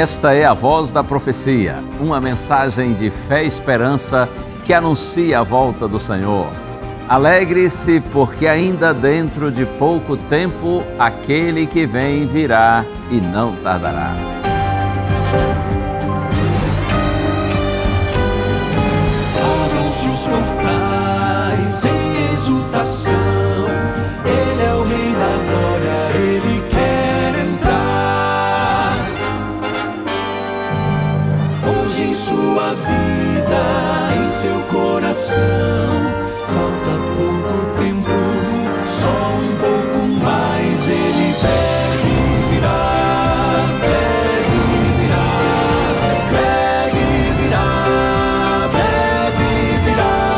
Esta é a Voz da Profecia, uma mensagem de fé e esperança que anuncia a volta do Senhor. Alegre-se, porque ainda dentro de pouco tempo aquele que vem virá e não tardará. Abram-se os portais em exultação, Ele é o Rei da Glória, Ele quer entrar. Hoje em sua vida, em seu coração, falta pouco tempo, só um pouco mais, Ele deve virar, deve virar, deve virar, deve virar.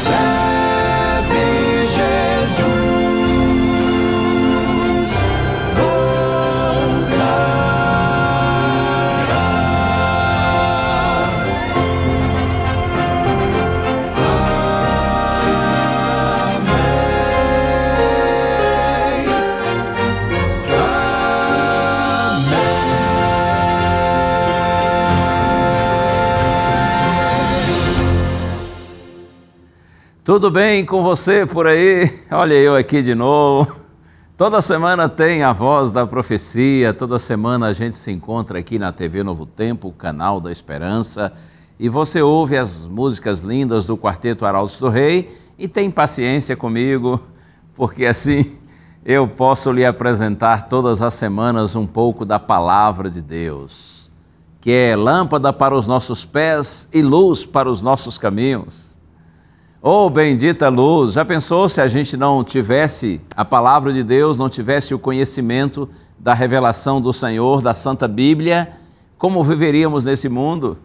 Deve Jesus Tudo bem com você por aí? Olha eu aqui de novo. Toda semana tem a Voz da Profecia, toda semana a gente se encontra aqui na TV Novo Tempo, o canal da Esperança, e você ouve as músicas lindas do Quarteto Arautos do Rei e tem paciência comigo, porque assim eu posso lhe apresentar todas as semanas um pouco da Palavra de Deus, que é lâmpada para os nossos pés e luz para os nossos caminhos. Oh, bendita luz! Já pensou se a gente não tivesse a Palavra de Deus, não tivesse o conhecimento da revelação do Senhor, da Santa Bíblia, como viveríamos nesse mundo?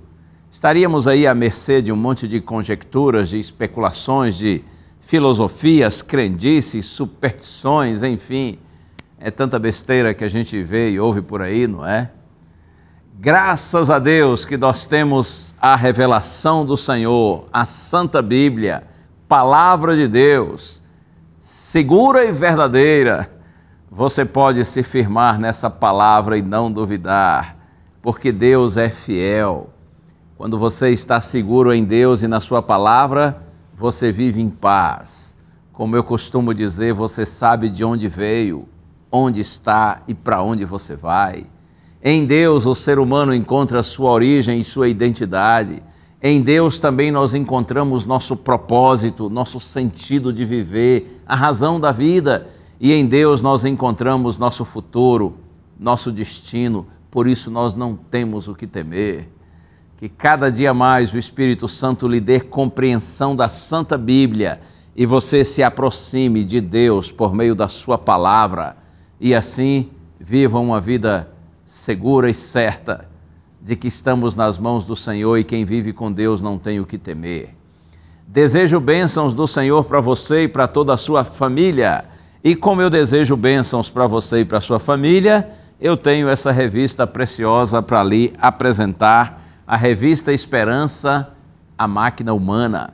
Estaríamos aí à mercê de um monte de conjecturas, de especulações, de filosofias, crendices, superstições, enfim. É tanta besteira que a gente vê e ouve por aí, não é? Graças a Deus que nós temos a revelação do Senhor, a Santa Bíblia, Palavra de Deus, segura e verdadeira. Você pode se firmar nessa palavra e não duvidar, porque Deus é fiel. Quando você está seguro em Deus e na sua palavra, você vive em paz. Como eu costumo dizer, você sabe de onde veio, onde está e para onde você vai. Em Deus o ser humano encontra sua origem e sua identidade. Em Deus também nós encontramos nosso propósito, nosso sentido de viver, a razão da vida. E em Deus nós encontramos nosso futuro, nosso destino. Por isso nós não temos o que temer. Que cada dia mais o Espírito Santo lhe dê compreensão da Santa Bíblia e você se aproxime de Deus por meio da sua palavra e assim viva uma vida segura e certa de que estamos nas mãos do Senhor e quem vive com Deus não tem o que temer. Desejo bênçãos do Senhor para você e para toda a sua família. E como eu desejo bênçãos para você e para a sua família, eu tenho essa revista preciosa para lhe apresentar, a Revista Esperança, a Máquina Humana.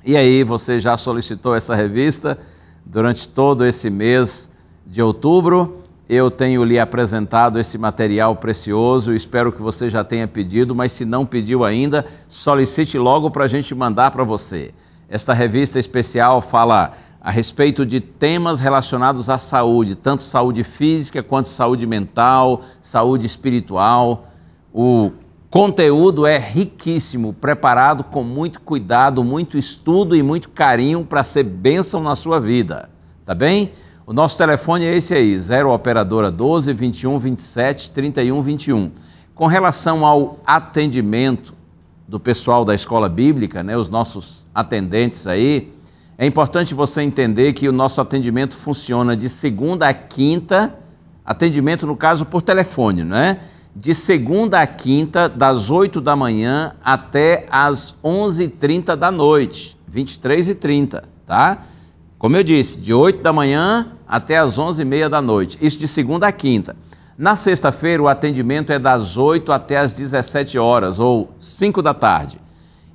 E aí, você já solicitou essa revista? Durante todo esse mês de outubro, eu tenho lhe apresentado esse material precioso, espero que você já tenha pedido, mas se não pediu ainda, solicite logo para a gente mandar para você. Esta revista especial fala a respeito de temas relacionados à saúde, tanto saúde física quanto saúde mental, saúde espiritual. O conteúdo é riquíssimo, preparado com muito cuidado, muito estudo e muito carinho para ser bênção na sua vida, tá bem? O nosso telefone é esse aí, 0 operadora 12 21 27 31 21. Com relação ao atendimento do pessoal da escola bíblica, né, os nossos atendentes aí, é importante você entender que o nosso atendimento funciona de segunda a quinta, atendimento no caso por telefone, né? De segunda a quinta, das 8 da manhã até as 11h30 da noite, 23h30, tá? Como eu disse, de 8 da manhã até as 11h30 da noite, isso de segunda a quinta. Na sexta-feira, o atendimento é das 8 até as 17 horas, ou 5 da tarde.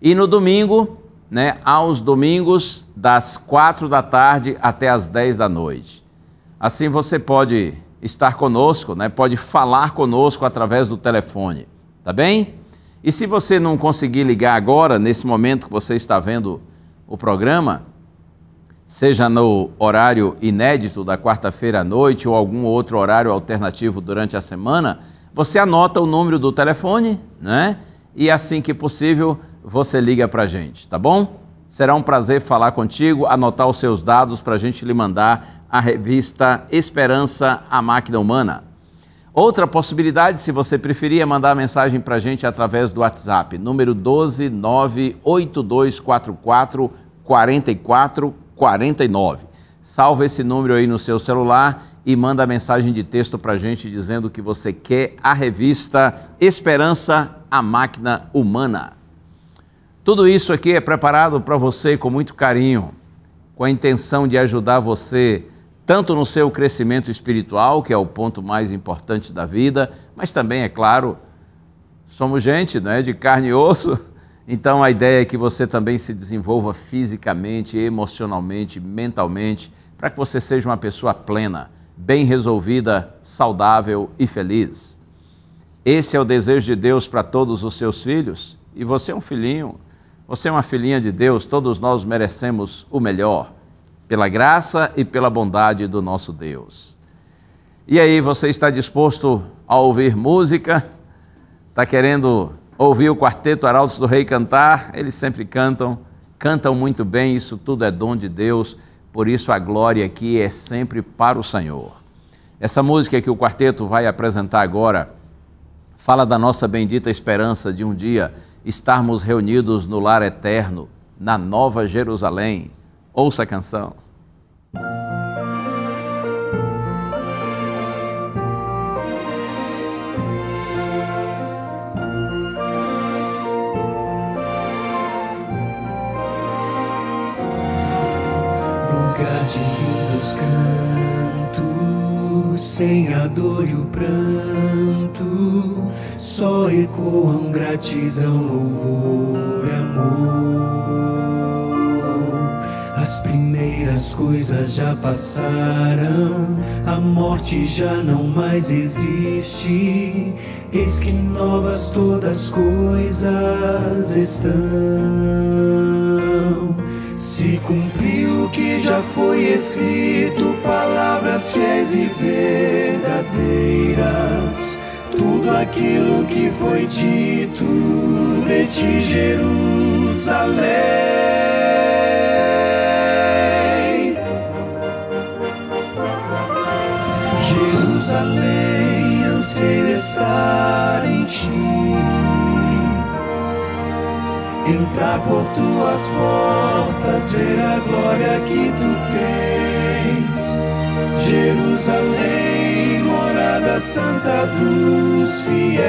E no domingo, né, aos domingos, das 4 da tarde até as 10 da noite. Assim você pode estar conosco, né? Pode falar conosco através do telefone, tá bem? E se você não conseguir ligar agora, nesse momento que você está vendo o programa, seja no horário inédito da quarta-feira à noite ou algum outro horário alternativo durante a semana, você anota o número do telefone, né? E assim que possível, você liga para a gente, tá bom? Será um prazer falar contigo, anotar os seus dados para a gente lhe mandar a revista Esperança, a Máquina Humana. Outra possibilidade, se você preferir, é mandar mensagem para a gente através do WhatsApp, número 12982444449. Salva esse número aí no seu celular e manda mensagem de texto para a gente dizendo que você quer a revista Esperança, a Máquina Humana. Tudo isso aqui é preparado para você com muito carinho, com a intenção de ajudar você tanto no seu crescimento espiritual, que é o ponto mais importante da vida, mas também, é claro, somos gente, né, de carne e osso, então a ideia é que você também se desenvolva fisicamente, emocionalmente, mentalmente, para que você seja uma pessoa plena, bem resolvida, saudável e feliz. Esse é o desejo de Deus para todos os seus filhos, e você é um filhinho, você é uma filhinha de Deus, todos nós merecemos o melhor, pela graça e pela bondade do nosso Deus. E aí, você está disposto a ouvir música? Está querendo ouvir o Quarteto Arautos do Rei cantar? Eles sempre cantam muito bem, isso tudo é dom de Deus, por isso a glória aqui é sempre para o Senhor. Essa música que o quarteto vai apresentar agora fala da nossa bendita esperança de um dia estarmos reunidos no lar eterno, na Nova Jerusalém. Ouça a canção. Lugar de lindos cantos, sem a dor e o pranto, só ecoam gratidão, louvor e amor. As primeiras coisas já passaram, a morte já não mais existe. Eis que novas todas coisas estão. Se cumpriu o que já foi escrito, palavras fiéis e verdadeiras. Tudo aquilo que foi dito de ti, Jerusalém. Jerusalém, anseio estar em ti, entrar por tuas portas, ver a glória que tu tens. Jerusalém, morada santa dos fiéis,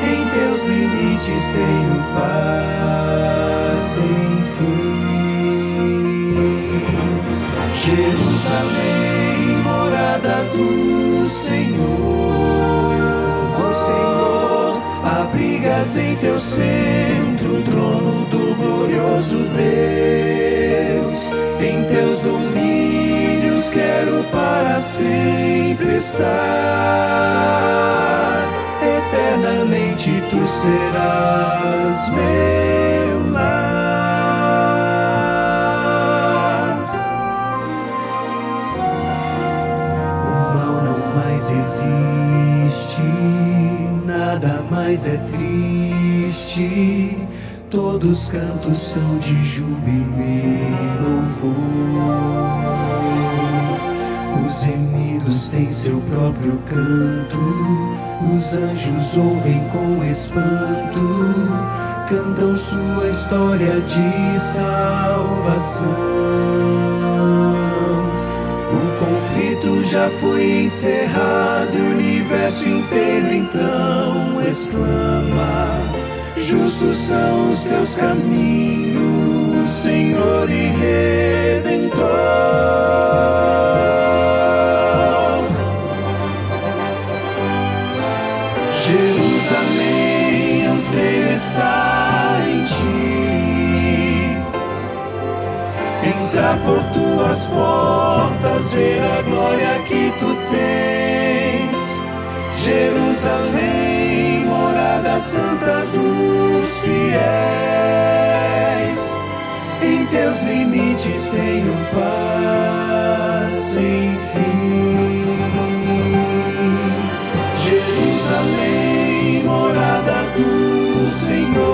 em teus limites tenho paz sem fim. Jerusalém, morada do Senhor, ó Senhor, abrigas em teu centro o trono do glorioso Deus. Em teus domínios quero para sempre estar, eternamente tu serás meu lar. O mal não mais existe, nada mais é triste, todos cantos são de júbilo e louvor. Os remidos têm seu próprio canto, os anjos ouvem com espanto, cantam sua história de salvação. O conflito já foi encerrado, o universo inteiro então exclama: justos são os teus caminhos, Senhor e Redentor. Jerusalém, anseio estar em ti, entrar por tuas tuas portas ver a glória que tu tens. Jerusalém, morada santa dos fiéis. Em teus limites tenho paz sem fim. Jerusalém, morada do Senhor,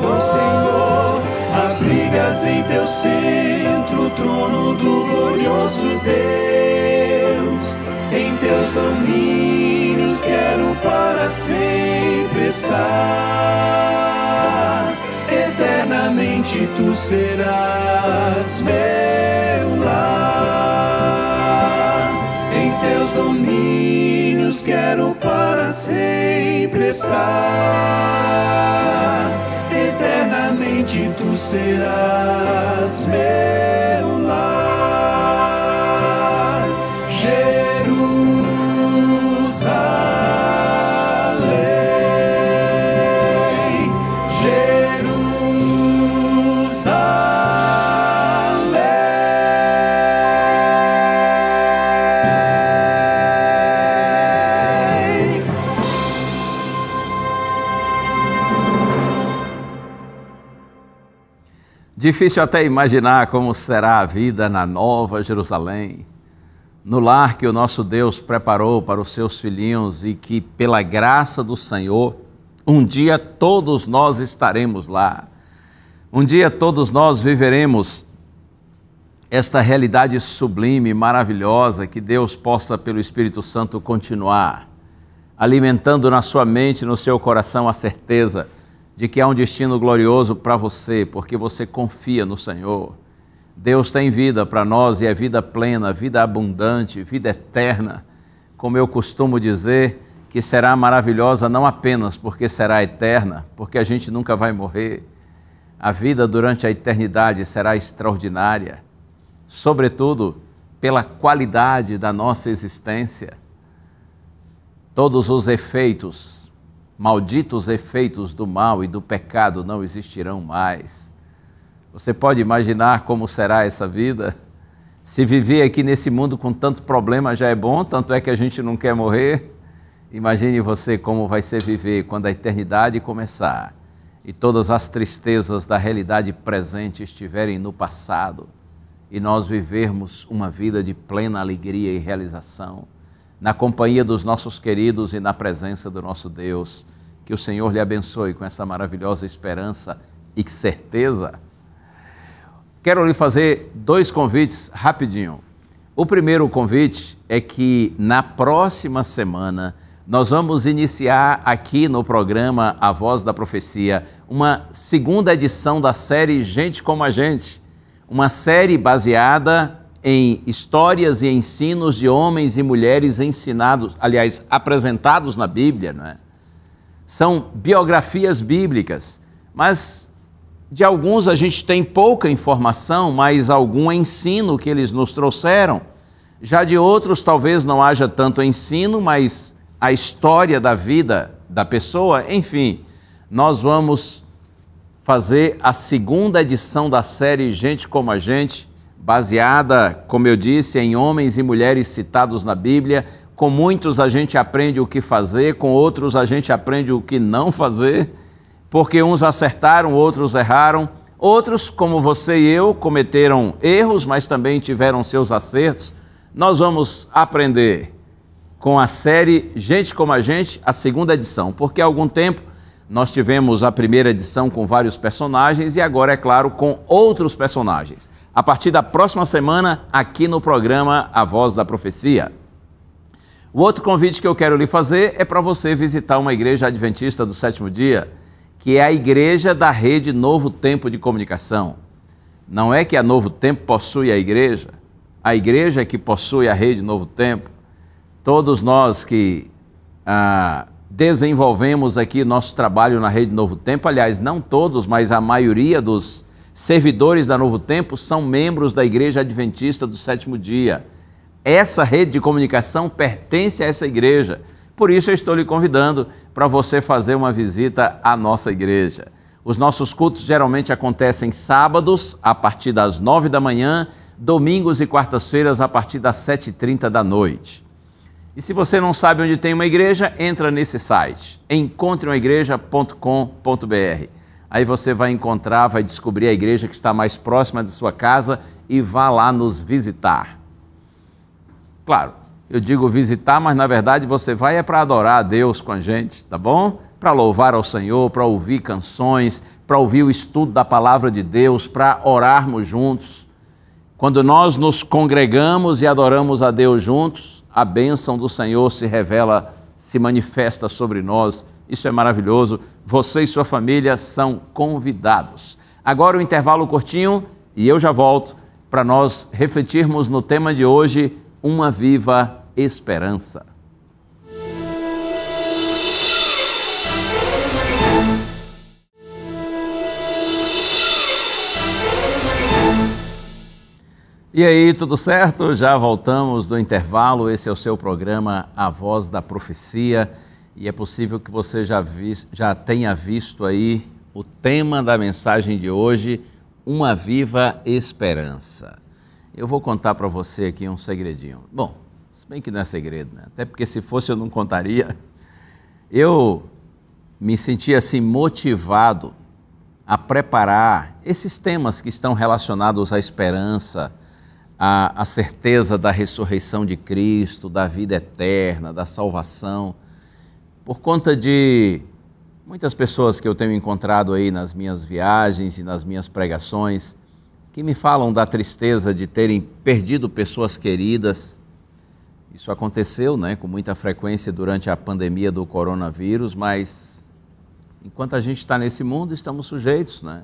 ó Senhor, abrigas em teu centro o trono do glorioso Deus. Em teus domínios quero para sempre estar. Eternamente tu serás meu lar. Em teus domínios quero para sempre estar. Eternamente tu serás meu lar. Jerusalém, Jerusalém. Difícil até imaginar como será a vida na Nova Jerusalém, no lar que o nosso Deus preparou para os seus filhinhos e que, pela graça do Senhor, um dia todos nós estaremos lá. Um dia todos nós viveremos esta realidade sublime, maravilhosa, que Deus possa, pelo Espírito Santo, continuar alimentando na sua mente e no seu coração a certeza de que há um destino glorioso para você, porque você confia no Senhor. Deus tem vida para nós e é vida plena, vida abundante, vida eterna. Como eu costumo dizer, que será maravilhosa não apenas porque será eterna, porque a gente nunca vai morrer. A vida durante a eternidade será extraordinária, sobretudo pela qualidade da nossa existência. Todos os efeitos, malditos efeitos do mal e do pecado não existirão mais. Você pode imaginar como será essa vida? Se viver aqui nesse mundo com tanto problema já é bom, tanto é que a gente não quer morrer. Imagine você como vai ser viver quando a eternidade começar e todas as tristezas da realidade presente estiverem no passado e nós vivermos uma vida de plena alegria e realização, na companhia dos nossos queridos e na presença do nosso Deus. Que o Senhor lhe abençoe com essa maravilhosa esperança e certeza. Quero lhe fazer 2 convites rapidinho. O primeiro convite é que na próxima semana nós vamos iniciar aqui no programa A Voz da Profecia uma segunda edição da série Gente Como a Gente, uma série baseada em histórias e ensinos de homens e mulheres ensinados, aliás, apresentados na Bíblia, não é? São biografias bíblicas, mas de alguns a gente tem pouca informação, mas algum ensino que eles nos trouxeram. Já de outros talvez não haja tanto ensino, mas a história da vida da pessoa, enfim. Nós vamos fazer a segunda edição da série Gente Como a Gente, baseada, como eu disse, em homens e mulheres citados na Bíblia. Com muitos a gente aprende o que fazer, com outros a gente aprende o que não fazer, porque uns acertaram, outros erraram, outros, como você e eu, cometeram erros, mas também tiveram seus acertos. Nós vamos aprender com a série Gente Como a Gente, a segunda edição, porque há algum tempo nós tivemos a primeira edição com vários personagens e agora, é claro, com outros personagens. A partir da próxima semana, aqui no programa A Voz da Profecia. O outro convite que eu quero lhe fazer é para você visitar uma igreja adventista do sétimo dia, que é a igreja da rede Novo Tempo de Comunicação. Não é que a Novo Tempo possui a igreja é que possui a rede Novo Tempo. Todos nós que desenvolvemos aqui nosso trabalho na rede Novo Tempo, aliás, não todos, mas a maioria dos servidores da Novo Tempo são membros da igreja adventista do sétimo dia. Essa rede de comunicação pertence a essa igreja. Por isso eu estou lhe convidando para você fazer uma visita à nossa igreja. Os nossos cultos geralmente acontecem sábados, a partir das 9 da manhã, domingos e quartas-feiras, a partir das 7h30 da noite. E se você não sabe onde tem uma igreja, entra nesse site, encontreumaigreja.com.br. Aí você vai encontrar, vai descobrir a igreja que está mais próxima de sua casa e vá lá nos visitar. Claro, eu digo visitar, mas na verdade você vai para adorar a Deus com a gente, tá bom? Para louvar ao Senhor, para ouvir canções, para ouvir o estudo da palavra de Deus, para orarmos juntos. Quando nós nos congregamos e adoramos a Deus juntos, a bênção do Senhor se revela, se manifesta sobre nós. Isso é maravilhoso. Você e sua família são convidados. Agora o intervalo curtinho e eu já volto para nós refletirmos no tema de hoje, uma viva esperança. E aí, tudo certo? Já voltamos do intervalo. Esse é o seu programa A Voz da Profecia e é possível que você já tenha visto aí o tema da mensagem de hoje, uma viva esperança. Eu vou contar para você aqui um segredinho. Bom, se bem que não é segredo, né? Até porque se fosse eu não contaria. Eu me senti assim motivado a preparar esses temas que estão relacionados à esperança, a certeza da ressurreição de Cristo, da vida eterna, da salvação, por conta de muitas pessoas que eu tenho encontrado aí nas minhas viagens e nas minhas pregações, que me falam da tristeza de terem perdido pessoas queridas. Isso aconteceu, né, com muita frequência durante a pandemia do coronavírus, mas enquanto a gente está nesse mundo, estamos sujeitos, né,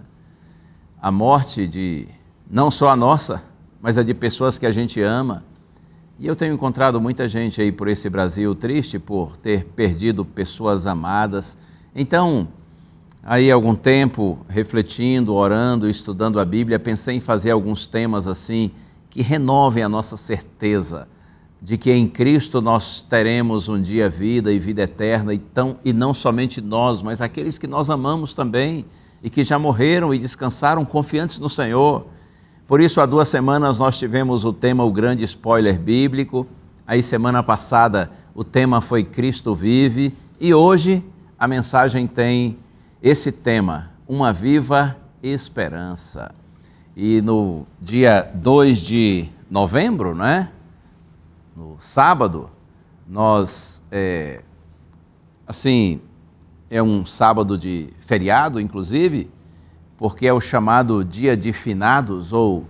à morte de, não só a nossa, mas a de pessoas que a gente ama. E eu tenho encontrado muita gente aí por esse Brasil triste por ter perdido pessoas amadas. Então, aí há algum tempo, refletindo, orando, estudando a Bíblia, pensei em fazer alguns temas assim, que renovem a nossa certeza de que em Cristo nós teremos um dia vida e vida eterna, e não somente nós, mas aqueles que nós amamos também, e que já morreram e descansaram confiantes no Senhor. Por isso, há 2 semanas nós tivemos o tema O Grande Spoiler Bíblico, aí semana passada o tema foi Cristo Vive, e hoje a mensagem tem esse tema, uma viva esperança. E no dia 2 de novembro, né, no sábado, nós, é um sábado de feriado, inclusive, porque é o chamado Dia de Finados ou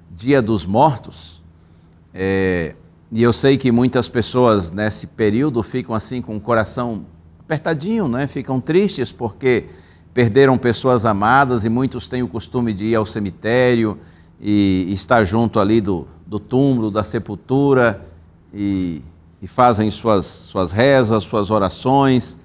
Dia dos Mortos. E eu sei que muitas pessoas nesse período ficam assim com o coração apertadinho, né? Ficam tristes porque perderam pessoas amadas e muitos têm o costume de ir ao cemitério e estar junto ali do túmulo, da sepultura e fazem suas rezas, suas orações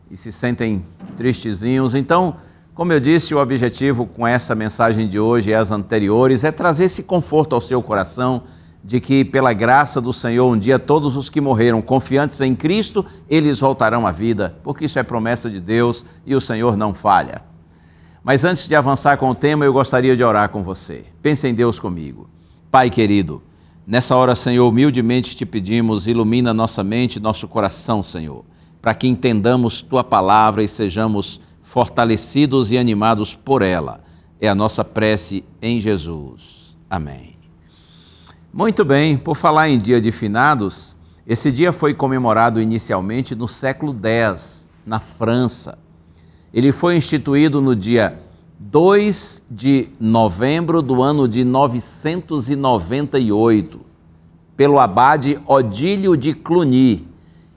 e se sentem tristezinhos. Então, como eu disse, o objetivo com essa mensagem de hoje e as anteriores é trazer esse conforto ao seu coração de que, pela graça do Senhor, um dia todos os que morreram confiantes em Cristo, eles voltarão à vida, porque isso é promessa de Deus e o Senhor não falha. Mas antes de avançar com o tema, eu gostaria de orar com você. Pense em Deus comigo. Pai querido, nessa hora, Senhor, humildemente te pedimos, ilumina nossa mente, nosso coração, Senhor, para que entendamos Tua palavra e sejamos fortalecidos e animados por ela. É a nossa prece em Jesus. Amém. Muito bem, por falar em Dia de Finados, esse dia foi comemorado inicialmente no século X, na França. Ele foi instituído no dia 2 de novembro do ano de 998, pelo abade Odílio de Cluny,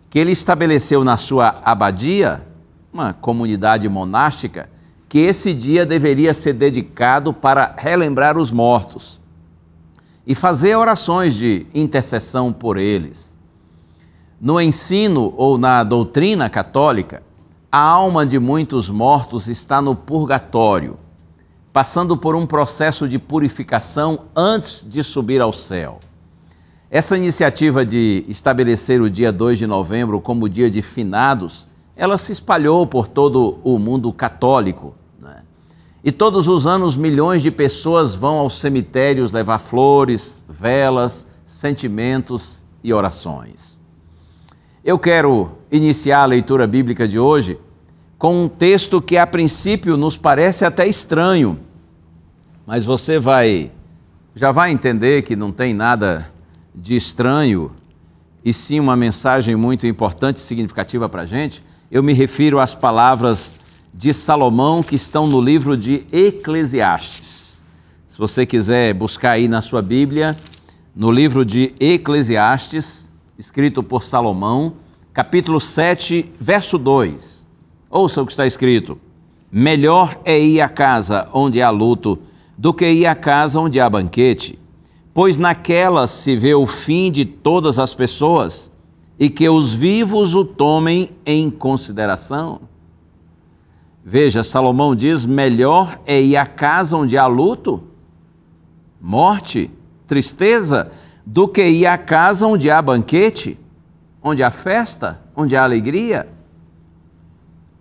que ele estabeleceu na sua abadia, uma comunidade monástica, que esse dia deveria ser dedicado para relembrar os mortos e fazer orações de intercessão por eles. No ensino ou na doutrina católica, a alma de muitos mortos está no purgatório, passando por um processo de purificação antes de subir ao céu. Essa iniciativa de estabelecer o dia 2 de novembro como dia de finados, ela se espalhou por todo o mundo católico, né? E todos os anos milhões de pessoas vão aos cemitérios levar flores, velas, sentimentos e orações. Eu quero iniciar a leitura bíblica de hoje com um texto que a princípio nos parece até estranho, mas você já vai entender que não tem nada de estranho e sim uma mensagem muito importante e significativa para a gente. Eu me refiro às palavras de Salomão que estão no livro de Eclesiastes. Se você quiser buscar aí na sua Bíblia, no livro de Eclesiastes, escrito por Salomão, capítulo 7, verso 2. Ouça o que está escrito: melhor é ir à casa onde há luto do que ir à casa onde há banquete, pois naquela se vê o fim de todas as pessoas e que os vivos o tomem em consideração. Veja, Salomão diz: melhor é ir à casa onde há luto, morte, tristeza, do que ir à casa onde há banquete, onde há festa, onde há alegria.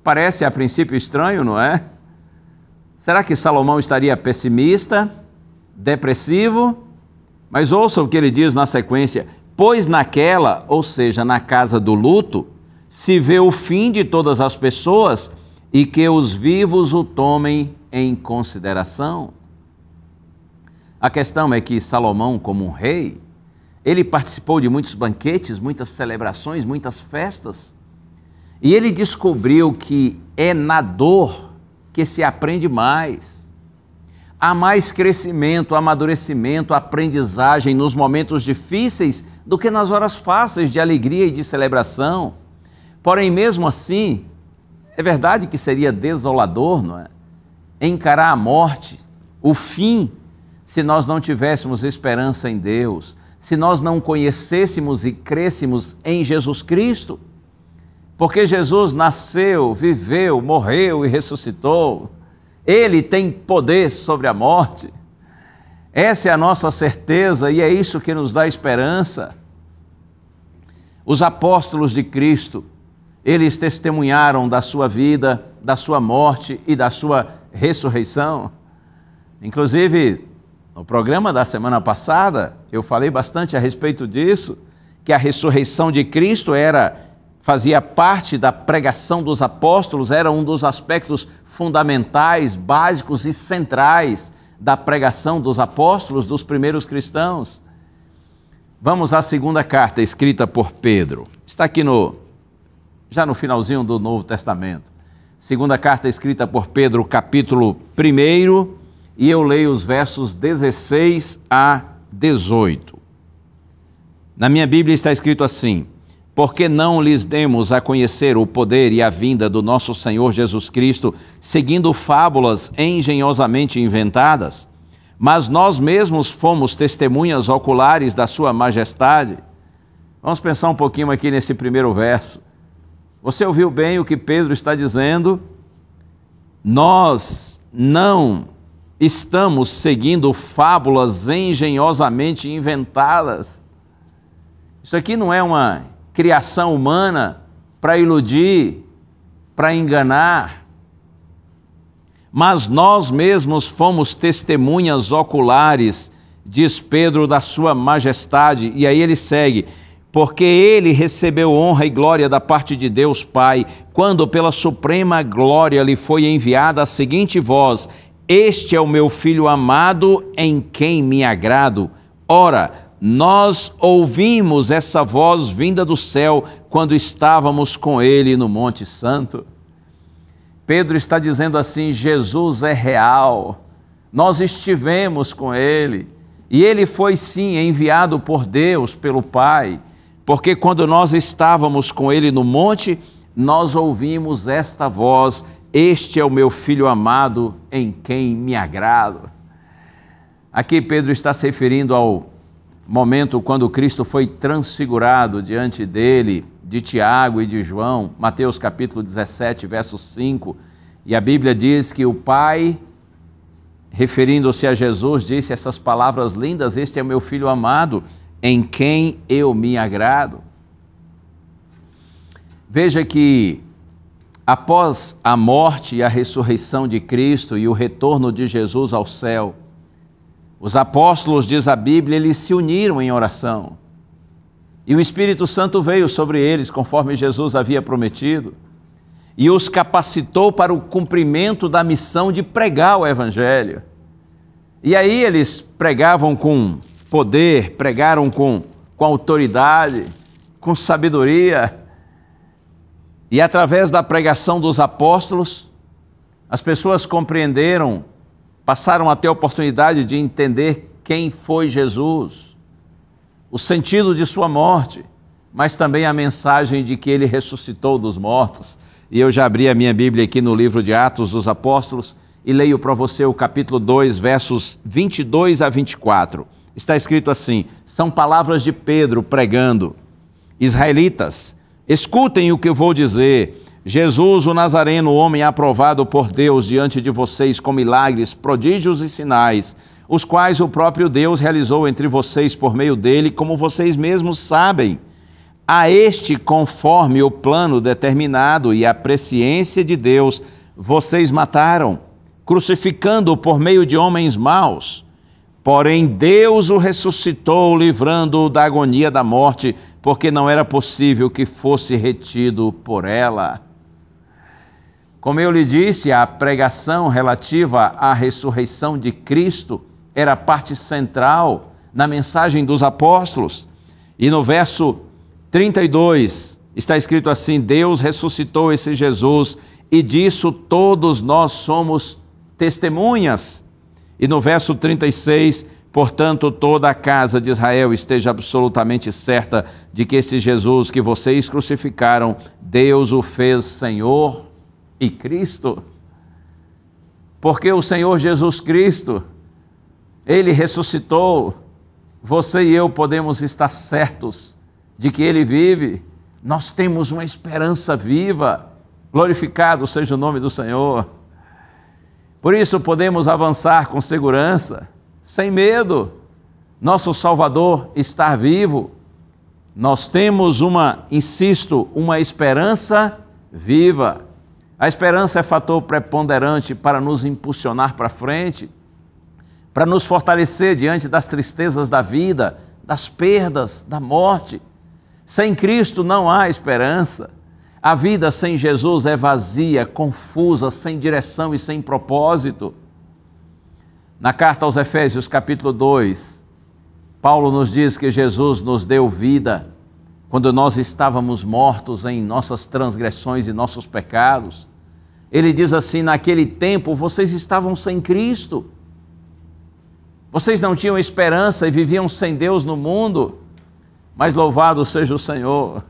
Parece a princípio estranho, não é? Será que Salomão estaria pessimista, depressivo? Mas ouça o que ele diz na sequência: pois naquela, ou seja, na casa do luto, se vê o fim de todas as pessoas e que os vivos o tomem em consideração. A questão é que Salomão, como um rei, ele participou de muitos banquetes, muitas celebrações, muitas festas, e ele descobriu que é na dor que se aprende mais. Há mais crescimento, amadurecimento, aprendizagem nos momentos difíceis do que nas horas fáceis de alegria e de celebração. Porém, mesmo assim, é verdade que seria desolador, não é? Encarar a morte, o fim, se nós não tivéssemos esperança em Deus, se nós não conhecêssemos e crêssemos em Jesus Cristo. Porque Jesus nasceu, viveu, morreu e ressuscitou. Ele tem poder sobre a morte. Essa é a nossa certeza e é isso que nos dá esperança. Os apóstolos de Cristo, eles testemunharam da sua vida, da sua morte e da sua ressurreição. Inclusive, no programa da semana passada, eu falei bastante a respeito disso, que a ressurreição de Cristo fazia parte da pregação dos apóstolos, era um dos aspectos fundamentais, básicos e centrais da pregação dos apóstolos, dos primeiros cristãos. Vamos à segunda carta escrita por Pedro. Está aqui já no finalzinho do Novo Testamento. Segunda carta escrita por Pedro, capítulo 1, e eu leio os versos 16 a 18. Na minha Bíblia está escrito assim: porque não lhes demos a conhecer o poder e a vinda do nosso Senhor Jesus Cristo, seguindo fábulas engenhosamente inventadas, mas nós mesmos fomos testemunhas oculares da sua majestade. Vamos pensar um pouquinho aqui nesse primeiro verso. Você ouviu bem o que Pedro está dizendo? Nós não estamos seguindo fábulas engenhosamente inventadas. Isso aqui não é uma criação humana para iludir, para enganar, mas nós mesmos fomos testemunhas oculares, diz Pedro, da sua majestade. E aí ele segue: porque ele recebeu honra e glória da parte de Deus Pai, quando pela suprema glória lhe foi enviada a seguinte voz: este é o meu Filho amado, em quem me agrado. Ora, nós ouvimos essa voz vinda do céu quando estávamos com ele no Monte Santo. Pedro está dizendo assim: Jesus é real, nós estivemos com ele, e ele foi sim enviado por Deus, pelo Pai, porque quando nós estávamos com ele no monte, nós ouvimos esta voz: este é o meu Filho amado, em quem me agrado. Aqui Pedro está se referindo ao momento quando Cristo foi transfigurado diante dele, de Tiago e de João, Mateus capítulo 17, verso 5, e a Bíblia diz que o Pai, referindo-se a Jesus, disse essas palavras lindas: este é o meu Filho amado, em quem eu me agrado. Veja que após a morte e a ressurreição de Cristo e o retorno de Jesus ao céu, os apóstolos, diz a Bíblia, eles se uniram em oração. E o Espírito Santo veio sobre eles, conforme Jesus havia prometido, e os capacitou para o cumprimento da missão de pregar o Evangelho. E aí eles pregavam com poder, pregaram com autoridade, com sabedoria. E através da pregação dos apóstolos, as pessoas compreenderam, passaram a ter a oportunidade de entender quem foi Jesus, o sentido de sua morte, mas também a mensagem de que ele ressuscitou dos mortos. E eu já abri a minha Bíblia aqui no livro de Atos dos Apóstolos e leio para você o capítulo 2, versos 22 a 24. Está escrito assim, são palavras de Pedro pregando: Israelitas, escutem o que eu vou dizer. Jesus, o Nazareno, homem aprovado por Deus diante de vocês com milagres, prodígios e sinais, os quais o próprio Deus realizou entre vocês por meio dele, como vocês mesmos sabem. A este, conforme o plano determinado e a presciência de Deus, vocês mataram, crucificando-o por meio de homens maus. Porém, Deus o ressuscitou, livrando-o da agonia da morte, porque não era possível que fosse retido por ela. Como eu lhe disse, a pregação relativa à ressurreição de Cristo era parte central na mensagem dos apóstolos. E no verso 32 está escrito assim: Deus ressuscitou esse Jesus e disso todos nós somos testemunhas. E no verso 36, portanto, toda a casa de Israel esteja absolutamente certa de que esse Jesus que vocês crucificaram, Deus o fez Senhor e Cristo. Porque o Senhor Jesus Cristo, Ele ressuscitou, você e eu podemos estar certos de que Ele vive. Nós temos uma esperança viva, glorificado seja o nome do Senhor. Por isso podemos avançar com segurança, sem medo. Nosso Salvador está vivo. Nós temos uma esperança viva. A esperança é fator preponderante para nos impulsionar para frente, para nos fortalecer diante das tristezas da vida, das perdas, da morte. Sem Cristo não há esperança. A vida sem Jesus é vazia, confusa, sem direção e sem propósito. Na carta aos Efésios, capítulo 2, Paulo nos diz que Jesus nos deu vida quando nós estávamos mortos em nossas transgressões e nossos pecados. Ele diz assim: naquele tempo vocês estavam sem Cristo. Vocês não tinham esperança e viviam sem Deus no mundo. Mas louvado seja o Senhor,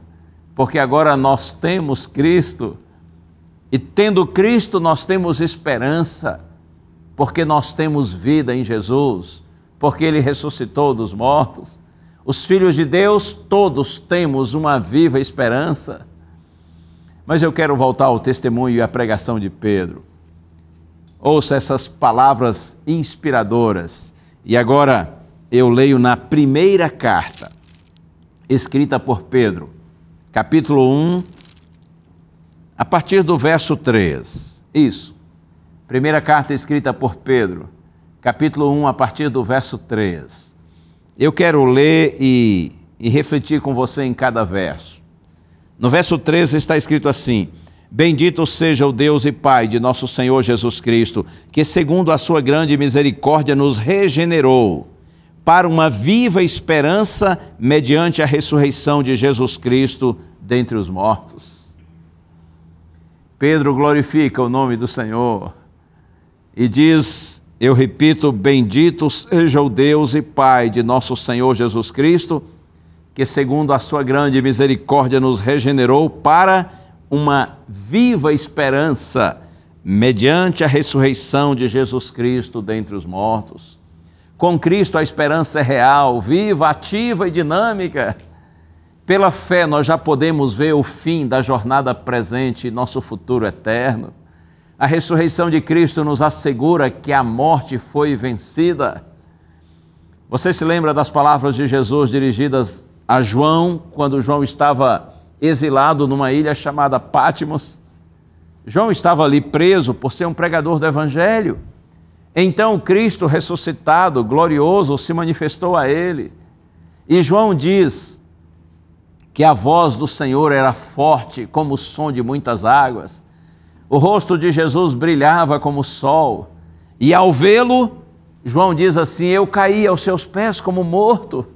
porque agora nós temos Cristo, e tendo Cristo nós temos esperança, porque nós temos vida em Jesus, porque Ele ressuscitou dos mortos. Os filhos de Deus, todos temos uma viva esperança. Mas eu quero voltar ao testemunho e à pregação de Pedro. Ouça essas palavras inspiradoras. E agora eu leio na primeira carta, escrita por Pedro, capítulo 1, a partir do verso 3. Isso. Primeira carta escrita por Pedro, capítulo 1, a partir do verso 3. Eu quero ler e refletir com você em cada verso. No verso 13 está escrito assim: Bendito seja o Deus e Pai de nosso Senhor Jesus Cristo, que segundo a sua grande misericórdia nos regenerou para uma viva esperança mediante a ressurreição de Jesus Cristo dentre os mortos. Pedro glorifica o nome do Senhor e diz, eu repito, bendito seja o Deus e Pai de nosso Senhor Jesus Cristo, que segundo a sua grande misericórdia nos regenerou para uma viva esperança mediante a ressurreição de Jesus Cristo dentre os mortos. Com Cristo a esperança é real, viva, ativa e dinâmica. Pela fé nós já podemos ver o fim da jornada presente e nosso futuro eterno. A ressurreição de Cristo nos assegura que a morte foi vencida. Você se lembra das palavras de Jesus dirigidas a João, quando João estava exilado numa ilha chamada Pátimos? João estava ali preso por ser um pregador do Evangelho. Então Cristo ressuscitado, glorioso, se manifestou a ele. E João diz que a voz do Senhor era forte como o som de muitas águas. O rosto de Jesus brilhava como o sol. E ao vê-lo, João diz assim: eu caí aos seus pés como morto.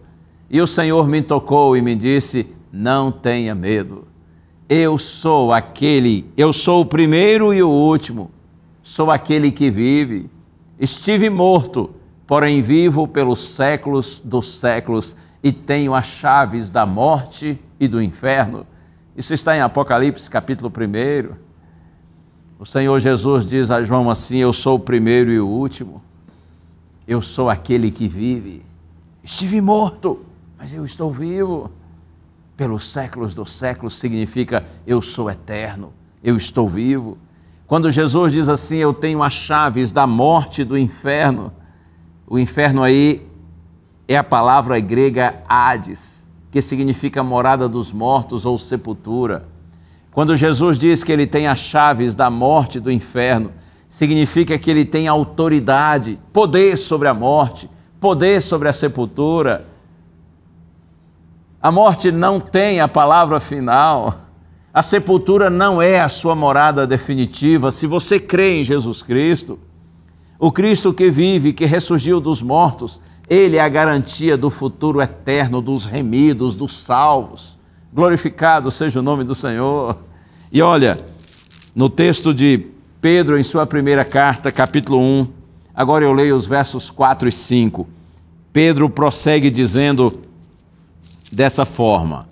E o Senhor me tocou e me disse: não tenha medo. Eu sou o primeiro e o último. Sou aquele que vive. Estive morto, porém vivo pelos séculos dos séculos e tenho as chaves da morte e do inferno. Isso está em Apocalipse, capítulo 1. O Senhor Jesus diz a João assim: eu sou o primeiro e o último. Eu sou aquele que vive. Estive morto, mas eu estou vivo. Pelos séculos dos séculos significa eu sou eterno, eu estou vivo. Quando Jesus diz assim: eu tenho as chaves da morte e do inferno, o inferno aí é a palavra grega Hades, que significa morada dos mortos ou sepultura. Quando Jesus diz que ele tem as chaves da morte e do inferno, significa que ele tem autoridade, poder sobre a morte, poder sobre a sepultura. A morte não tem a palavra final. A sepultura não é a sua morada definitiva. Se você crê em Jesus Cristo, o Cristo que vive, que ressurgiu dos mortos, Ele é a garantia do futuro eterno, dos remidos, dos salvos. Glorificado seja o nome do Senhor. E olha, no texto de Pedro, em sua primeira carta, capítulo 1, agora eu leio os versos 4 e 5. Pedro prossegue dizendo dessa forma.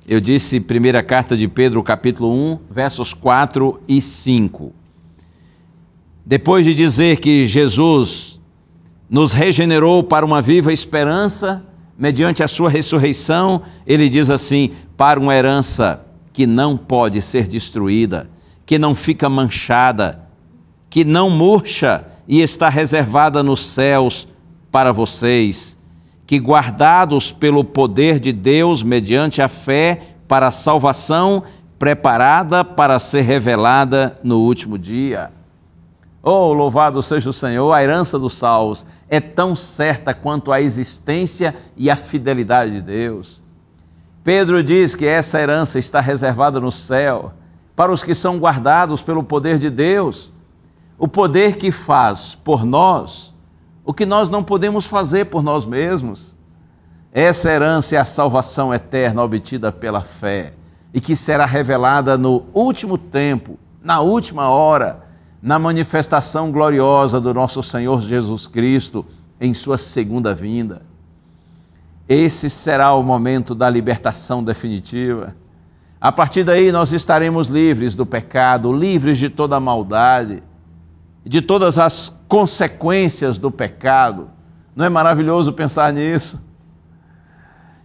Eu disse primeira carta de Pedro, capítulo 1, versos 4 e 5. Depois de dizer que Jesus nos regenerou para uma viva esperança, mediante a sua ressurreição, ele diz assim: para uma herança que não pode ser destruída, que não fica manchada, que não murcha e está reservada nos céus para vocês, que guardados pelo poder de Deus mediante a fé para a salvação preparada para ser revelada no último dia. Oh, louvado seja o Senhor! A herança dos salvos é tão certa quanto a existência e a fidelidade de Deus. Pedro diz que essa herança está reservada no céu para os que são guardados pelo poder de Deus, o poder que faz por nós o que nós não podemos fazer por nós mesmos. Essa herança é a salvação eterna obtida pela fé e que será revelada no último tempo, na última hora, na manifestação gloriosa do nosso Senhor Jesus Cristo em sua segunda vinda. Esse será o momento da libertação definitiva. A partir daí nós estaremos livres do pecado, livres de toda a maldade, de todas as consequências do pecado. Não é maravilhoso pensar nisso?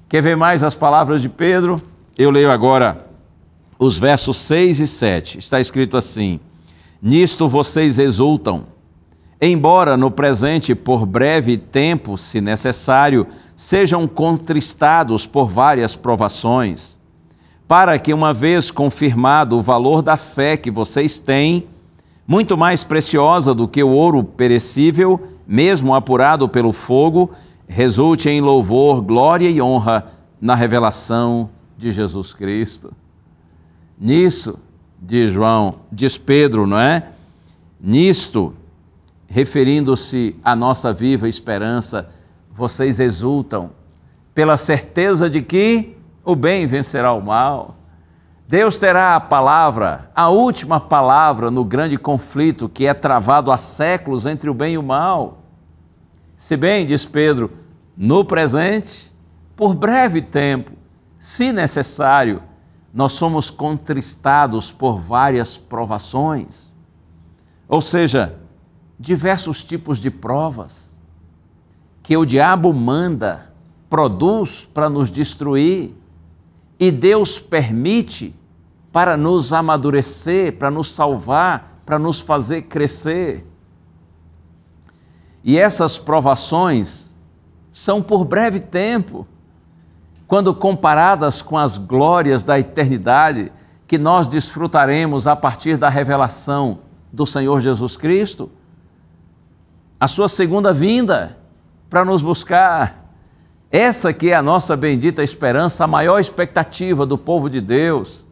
Quer ver mais as palavras de Pedro? Eu leio agora os versos 6 e 7. Está escrito assim: nisto vocês exultam, embora no presente, por breve tempo, se necessário, sejam contristados por várias provações, para que, uma vez confirmado o valor da fé que vocês têm, muito mais preciosa do que o ouro perecível, mesmo apurado pelo fogo, resulte em louvor, glória e honra na revelação de Jesus Cristo. Nisso, diz Pedro, não é? Nisto, referindo-se à nossa viva esperança, vocês exultam pela certeza de que o bem vencerá o mal. Deus terá a palavra, a última palavra no grande conflito que é travado há séculos entre o bem e o mal. Se bem, diz Pedro, no presente, por breve tempo, se necessário, nós somos contristados por várias provações, ou seja, diversos tipos de provas que o diabo manda, produz para nos destruir, e Deus permite para nos amadurecer, para nos salvar, para nos fazer crescer. E essas provações são por breve tempo, quando comparadas com as glórias da eternidade que nós desfrutaremos a partir da revelação do Senhor Jesus Cristo, a sua segunda vinda para nos buscar. Essa que é a nossa bendita esperança, a maior expectativa do povo de Deus.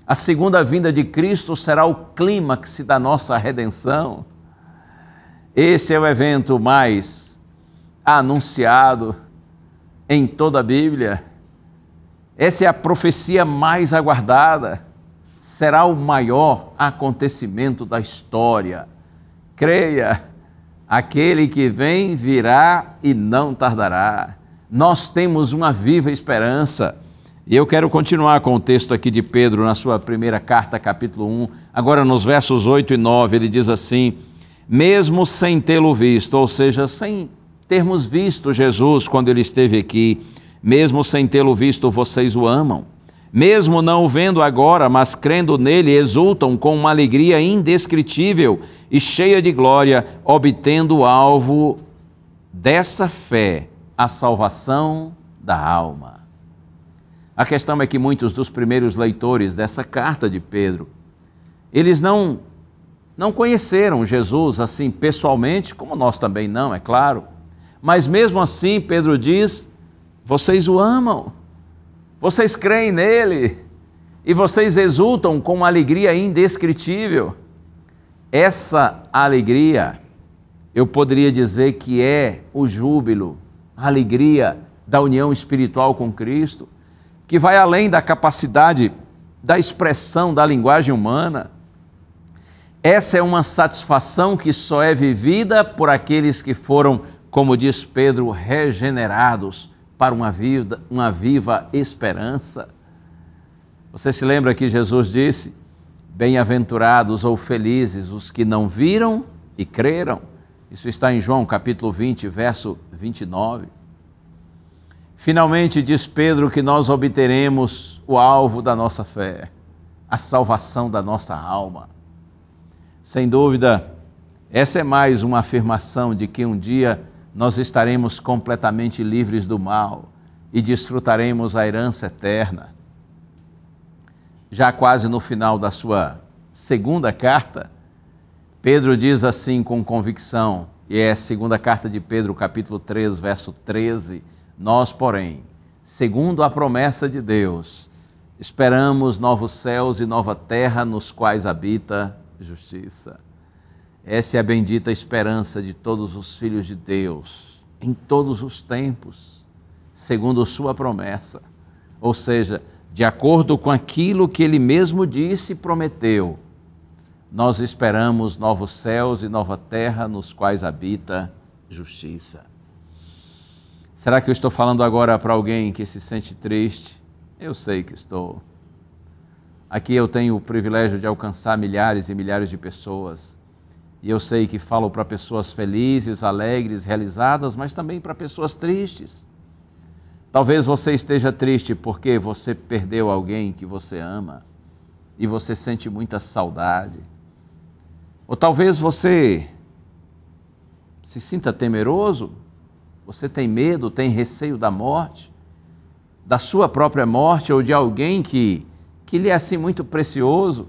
A segunda vinda de Cristo será o clímax da nossa redenção. Esse é o evento mais anunciado em toda a Bíblia. Essa é a profecia mais aguardada. Será o maior acontecimento da história. Creia, aquele que vem virá e não tardará. Nós temos uma viva esperança. E eu quero continuar com o texto aqui de Pedro, na sua primeira carta, capítulo 1. Agora nos versos 8 e 9, ele diz assim: mesmo sem tê-lo visto, ou seja, sem termos visto Jesus quando ele esteve aqui, mesmo sem tê-lo visto, vocês o amam. Mesmo não o vendo agora, mas crendo nele, exultam com uma alegria indescritível e cheia de glória, obtendo o alvo dessa fé, a salvação da alma. A questão é que muitos dos primeiros leitores dessa carta de Pedro, eles não conheceram Jesus assim pessoalmente, como nós também não, é claro. Mas mesmo assim, Pedro diz, vocês o amam. Vocês creem nele e vocês exultam com uma alegria indescritível. Essa alegria, eu poderia dizer que é o júbilo, a alegria da união espiritual com Cristo, que vai além da capacidade da expressão da linguagem humana. Essa é uma satisfação que só é vivida por aqueles que foram, como diz Pedro, regenerados para uma viva esperança. Você se lembra que Jesus disse, bem-aventurados ou felizes os que não viram e creram. Isso está em João capítulo 20, verso 29. Finalmente diz Pedro que nós obteremos o alvo da nossa fé, a salvação da nossa alma. Sem dúvida, essa é mais uma afirmação de que um dia nós estaremos completamente livres do mal e desfrutaremos a herança eterna. Já quase no final da sua segunda carta, Pedro diz assim com convicção, e é a segunda carta de Pedro, capítulo 3, verso 13, nós, porém, segundo a promessa de Deus, esperamos novos céus e nova terra nos quais habita justiça. Essa é a bendita esperança de todos os filhos de Deus, em todos os tempos, segundo sua promessa. Ou seja, de acordo com aquilo que ele mesmo disse e prometeu, nós esperamos novos céus e nova terra nos quais habita justiça. Será que eu estou falando agora para alguém que se sente triste? Eu sei que estou. Aqui eu tenho o privilégio de alcançar milhares e milhares de pessoas. E eu sei que falo para pessoas felizes, alegres, realizadas, mas também para pessoas tristes. Talvez você esteja triste porque você perdeu alguém que você ama e você sente muita saudade. Ou talvez você se sinta temeroso, você tem medo, tem receio da morte, da sua própria morte ou de alguém que lhe é assim muito precioso.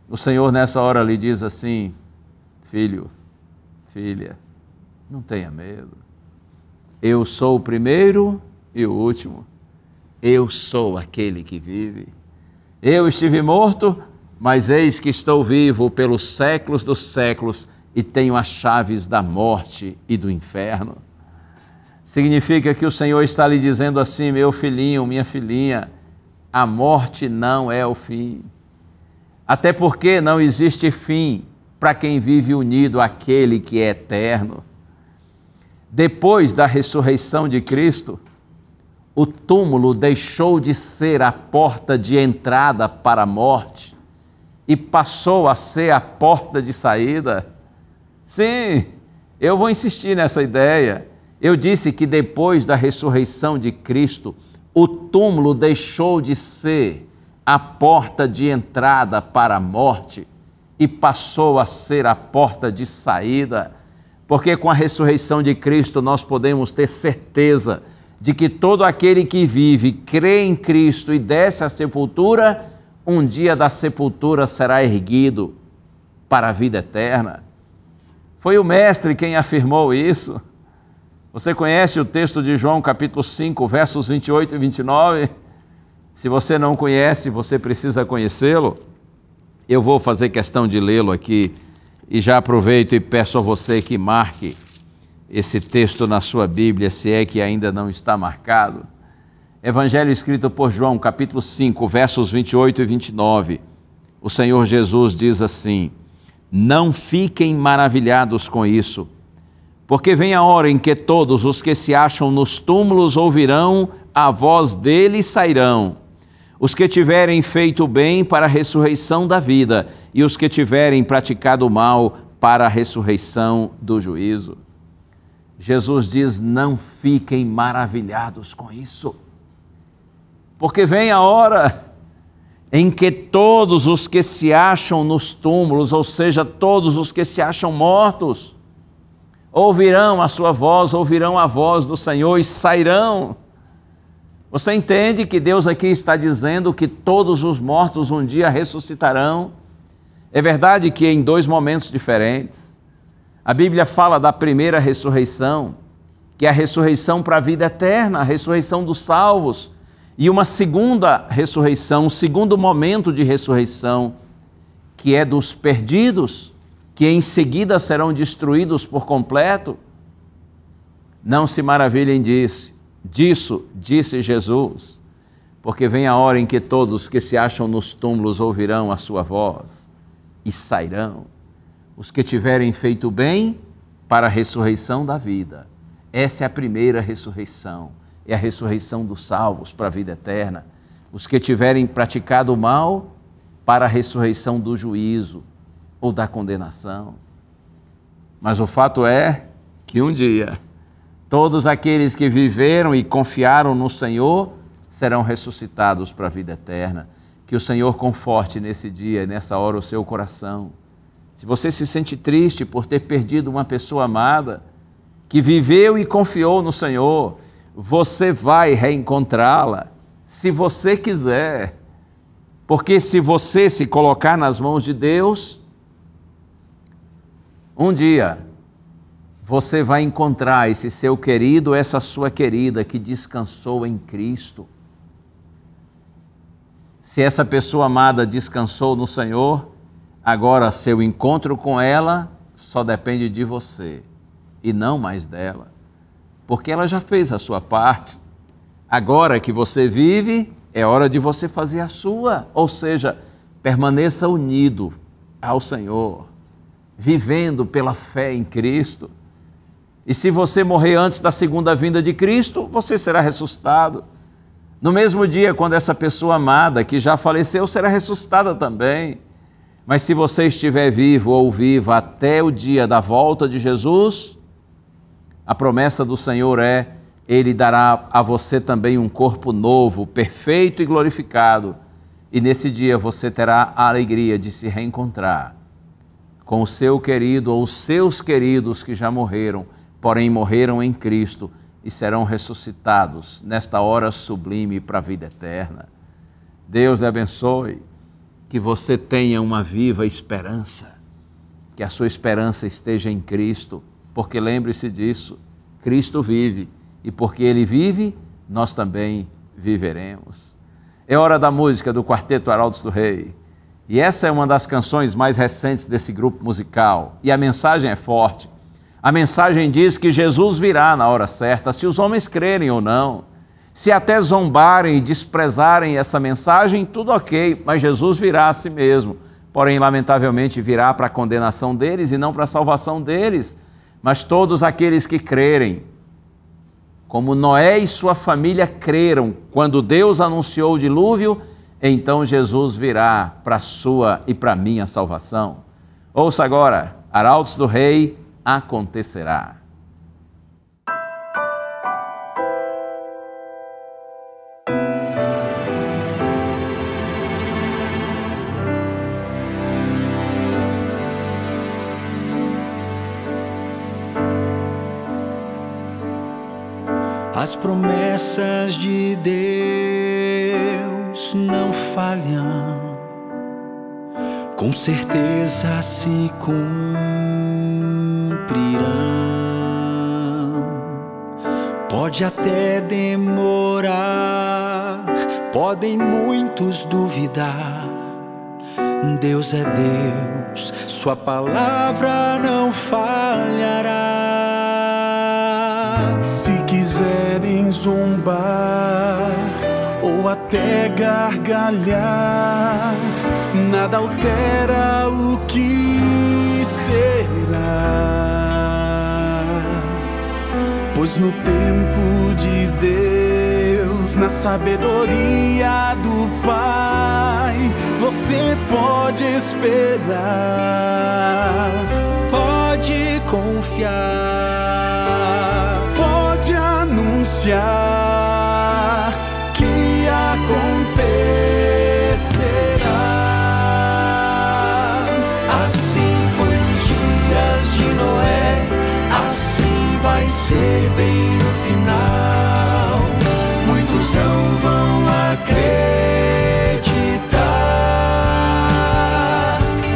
O Senhor nessa hora lhe diz assim, filho, filha, não tenha medo. Eu sou o primeiro e o último. Eu sou aquele que vive. Eu estive morto, mas eis que estou vivo pelos séculos dos séculos e tenho as chaves da morte e do inferno. Significa que o Senhor está lhe dizendo assim, meu filhinho, minha filhinha, a morte não é o fim. Até porque não existe fim para quem vive unido àquele que é eterno. Depois da ressurreição de Cristo, o túmulo deixou de ser a porta de entrada para a morte e passou a ser a porta de saída. Sim, eu vou insistir nessa ideia. Eu disse que depois da ressurreição de Cristo, o túmulo deixou de ser a porta de entrada para a morte e passou a ser a porta de saída, porque com a ressurreição de Cristo nós podemos ter certeza de que todo aquele que vive, crê em Cristo e desce à sepultura, um dia da sepultura será erguido para a vida eterna. Foi o Mestre quem afirmou isso. Você conhece o texto de João, capítulo 5, versos 28 e 29? Se você não conhece, você precisa conhecê-lo. Eu vou fazer questão de lê-lo aqui e já aproveito e peço a você que marque esse texto na sua Bíblia, se é que ainda não está marcado. Evangelho escrito por João, capítulo 5, versos 28 e 29. O Senhor Jesus diz assim: não fiquem maravilhados com isso, porque vem a hora em que todos os que se acham nos túmulos ouvirão a voz dele e sairão. Os que tiverem feito o bem para a ressurreição da vida, e os que tiverem praticado o mal para a ressurreição do juízo. Jesus diz: não fiquem maravilhados com isso, porque vem a hora em que todos os que se acham nos túmulos, ou seja, todos os que se acham mortos, ouvirão a sua voz, ouvirão a voz do Senhor e sairão. Você entende que Deus aqui está dizendo que todos os mortos um dia ressuscitarão? É verdade que em dois momentos diferentes. A Bíblia fala da primeira ressurreição, que é a ressurreição para a vida eterna, a ressurreição dos salvos, e uma segunda ressurreição, um segundo momento de ressurreição, que é dos perdidos, que em seguida serão destruídos por completo. Não se maravilhem disso, disse Jesus, porque vem a hora em que todos que se acham nos túmulos ouvirão a sua voz e sairão. Os que tiverem feito bem para a ressurreição da vida. Essa é a primeira ressurreição, é a ressurreição dos salvos para a vida eterna. Os que tiverem praticado o mal para a ressurreição do juízo ou da condenação. Mas o fato é que um dia todos aqueles que viveram e confiaram no Senhor serão ressuscitados para a vida eterna. Que o Senhor conforte nesse dia e nessa hora o seu coração. Se você se sente triste por ter perdido uma pessoa amada, que viveu e confiou no Senhor, você vai reencontrá-la, se você quiser. Porque se você se colocar nas mãos de Deus, um dia você vai encontrar esse seu querido, essa sua querida que descansou em Cristo. Se essa pessoa amada descansou no Senhor, agora seu encontro com ela só depende de você e não mais dela, porque ela já fez a sua parte. Agora que você vive, é hora de você fazer a sua, ou seja, permaneça unido ao Senhor, vivendo pela fé em Cristo. E se você morrer antes da segunda vinda de Cristo, você será ressuscitado. No mesmo dia, quando essa pessoa amada que já faleceu será ressuscitada também. Mas se você estiver vivo ou viva até o dia da volta de Jesus, a promessa do Senhor é: Ele dará a você também um corpo novo, perfeito e glorificado. E nesse dia você terá a alegria de se reencontrar com o seu querido ou os seus queridos que já morreram, porém morreram em Cristo e serão ressuscitados nesta hora sublime para a vida eterna. Deus lhe abençoe, que você tenha uma viva esperança, que a sua esperança esteja em Cristo, porque lembre-se disso, Cristo vive, e porque Ele vive, nós também viveremos. É hora da música do Quarteto Arautos do Rei, e essa é uma das canções mais recentes desse grupo musical, e a mensagem é forte. A mensagem diz que Jesus virá na hora certa, se os homens crerem ou não. Se até zombarem e desprezarem essa mensagem, tudo ok, mas Jesus virá a si mesmo. Porém, lamentavelmente, virá para a condenação deles e não para a salvação deles. Mas todos aqueles que crerem, como Noé e sua família creram quando Deus anunciou o dilúvio, então Jesus virá para a sua e para a minha salvação. Ouça agora, Arautos do Rei, acontecerá. As promessas de Deus não falham. com certeza se cumprirão. Pode até demorar, podem muitos duvidar. Deus é Deus, sua palavra não falhará. Se quiserem zombar ou até gargalhar, nada altera o que será. Pois no tempo de Deus, na sabedoria do Pai, você pode esperar, pode confiar, pode anunciar que acontecerá. Assim foi nos dias de Noé, assim vai ser bem no final. Muitos não vão acreditar,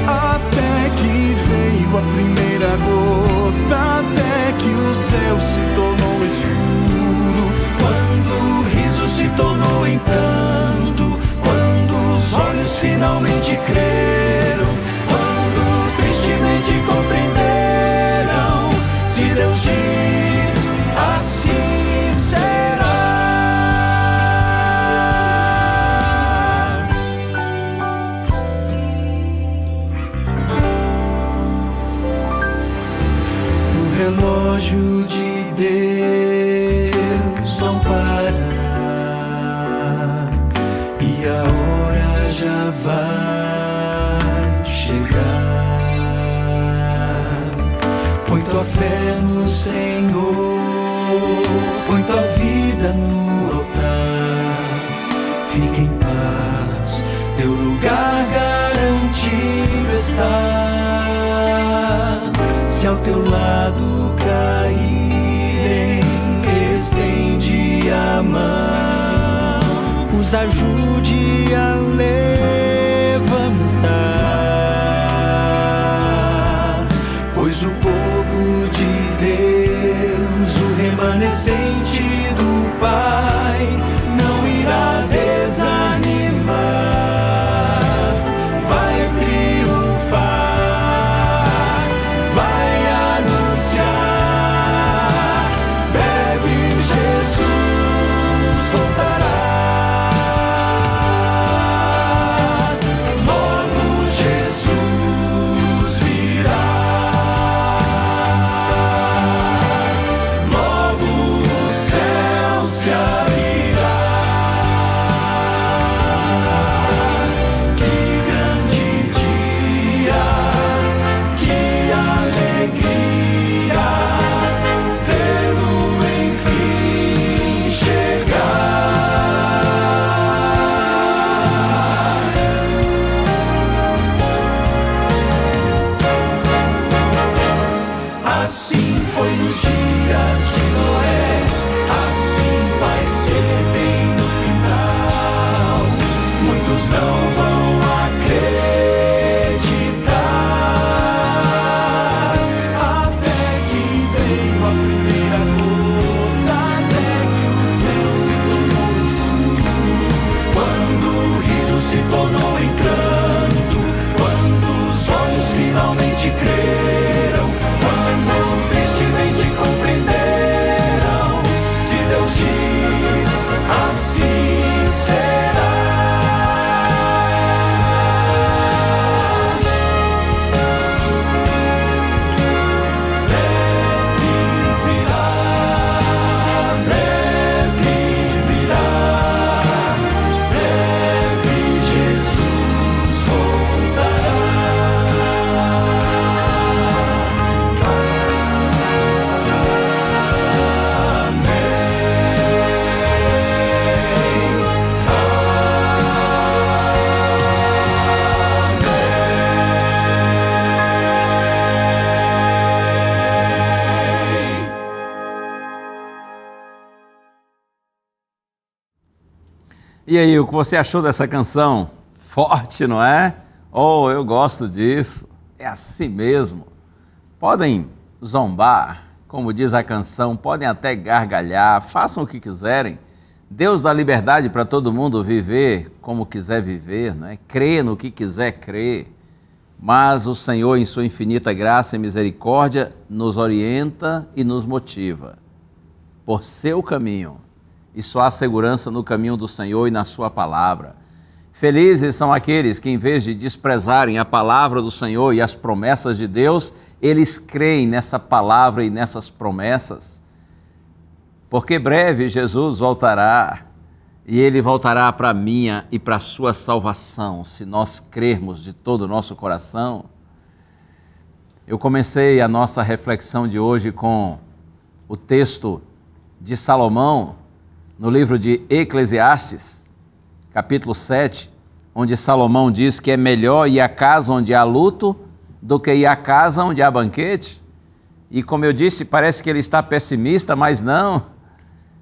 até que veio a primeira gota, até que o céu se tornou escuro, quando o riso se tornou em pranto, quando os olhos finalmente creram, quando tristemente compreenderam. Se Deus diz, assim será. O relógio de Deus não para, e a hora já vai chegar. Põe tua fé no Senhor, põe tua vida no altar. Fica em paz, teu lugar garantido está. Se ao teu lado caírem, estende a mão, os ajude a levantar. Pois o povo de Deus, o remanescente do Pai, não irá desanimar, vai triunfar, vai anunciar. Breve Jesus voltará, logo Jesus virá, logo o céu se abrirá. Que grande dia, que alegria, vê-lo enfim chegar. Assim foi nos dias de Noé, assim vai ser bem no final. Muitos não vão acreditar, até que veio a primeira gota, até que o céu se tornou escuro, quando o riso se tornou em pranto, quando os olhos finalmente creram, quando tristemente compreenderam. Se Deus diz, assim será. Breve virá, breve virá, breve Jesus voltará. E aí, o que você achou dessa canção? Forte, não é? Oh, eu gosto disso. É assim mesmo. Podem zombar, como diz a canção, podem até gargalhar, façam o que quiserem. Deus dá liberdade para todo mundo viver como quiser viver, né? Crer no que quiser crer. Mas o Senhor, em sua infinita graça e misericórdia, nos orienta e nos motiva por seu caminho. E só há segurança no caminho do Senhor e na sua palavra. Felizes são aqueles que, em vez de desprezarem a palavra do Senhor e as promessas de Deus, eles creem nessa palavra e nessas promessas. Porque breve Jesus voltará, e Ele voltará para a minha e para a sua salvação, se nós crermos de todo o nosso coração. Eu comecei a nossa reflexão de hoje com o texto de Salomão, no livro de Eclesiastes, capítulo 7, onde Salomão diz que é melhor ir à casa onde há luto do que ir à casa onde há banquete. E como eu disse, parece que ele está pessimista, mas não.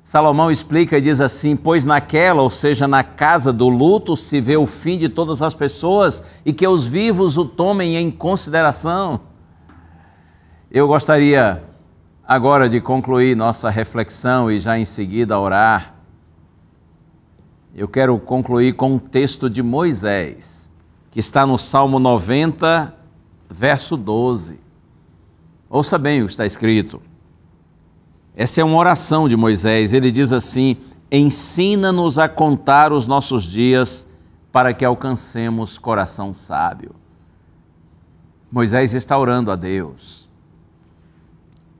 Salomão explica e diz assim: pois naquela, ou seja, na casa do luto, se vê o fim de todas as pessoas e que os vivos o tomem em consideração. Eu gostaria agora de concluir nossa reflexão e já em seguida orar. Eu quero concluir com um texto de Moisés, que está no Salmo 90, verso 12. Ouça bem o que está escrito. Essa é uma oração de Moisés. Ele diz assim: ensina-nos a contar os nossos dias para que alcancemos coração sábio. Moisés está orando a Deus.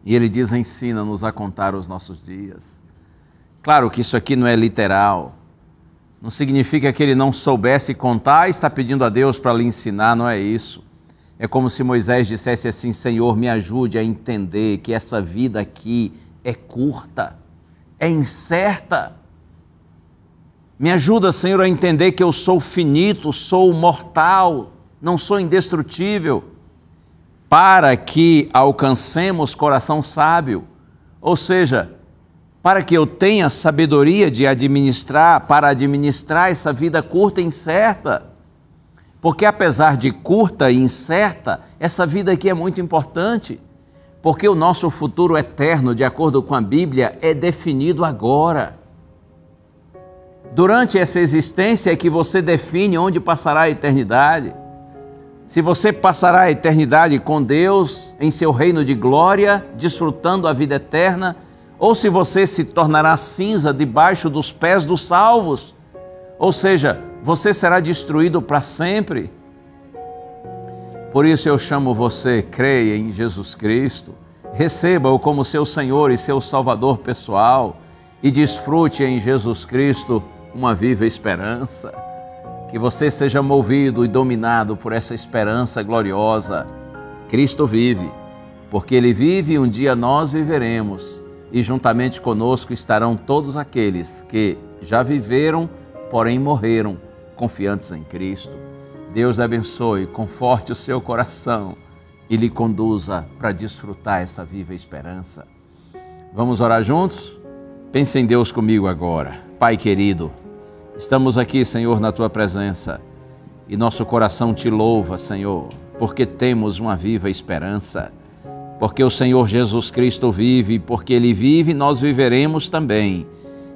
E ele diz: ensina-nos a contar os nossos dias. Claro que isso aqui não é literal. Não significa que ele não soubesse contar e está pedindo a Deus para lhe ensinar, não é isso. É como se Moisés dissesse assim: Senhor, me ajude a entender que essa vida aqui é curta, é incerta. Me ajuda, Senhor, a entender que eu sou finito, sou mortal, não sou indestrutível, para que alcancemos coração sábio. Ou seja, para que eu tenha sabedoria de administrar, para administrar essa vida curta e incerta. Porque apesar de curta e incerta, essa vida aqui é muito importante. Porque o nosso futuro eterno, de acordo com a Bíblia, é definido agora. Durante essa existência é que você define onde passará a eternidade. Se você passará a eternidade com Deus, em seu reino de glória, desfrutando a vida eterna, ou se você se tornará cinza debaixo dos pés dos salvos, ou seja, você será destruído para sempre. Por isso eu chamo você, creia em Jesus Cristo, receba-o como seu Senhor e seu Salvador pessoal e desfrute em Jesus Cristo uma viva esperança. Que você seja movido e dominado por essa esperança gloriosa. Cristo vive, porque Ele vive e um dia nós viveremos, e juntamente conosco estarão todos aqueles que já viveram, porém morreram, confiantes em Cristo. Deus abençoe, conforte o seu coração e lhe conduza para desfrutar essa viva esperança. Vamos orar juntos? Pense em Deus comigo agora. Pai querido, estamos aqui, Senhor, na Tua presença e nosso coração Te louva, Senhor, porque temos uma viva esperança, porque o Senhor Jesus Cristo vive, porque Ele vive, nós viveremos também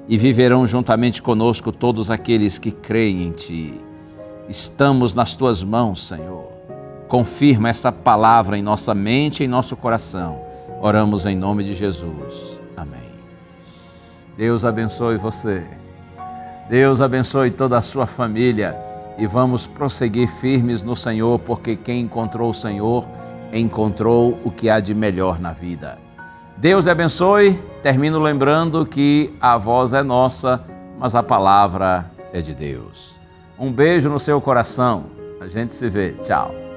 e viverão juntamente conosco todos aqueles que creem em Ti. Estamos nas Tuas mãos, Senhor. Confirma essa palavra em nossa mente e em nosso coração. Oramos em nome de Jesus. Amém. Deus abençoe você. Deus abençoe toda a sua família. E vamos prosseguir firmes no Senhor, porque quem encontrou o Senhor, encontrou o que há de melhor na vida. Deus abençoe. Termino lembrando que a voz é nossa, mas a palavra é de Deus. Um beijo no seu coração. A gente se vê. Tchau.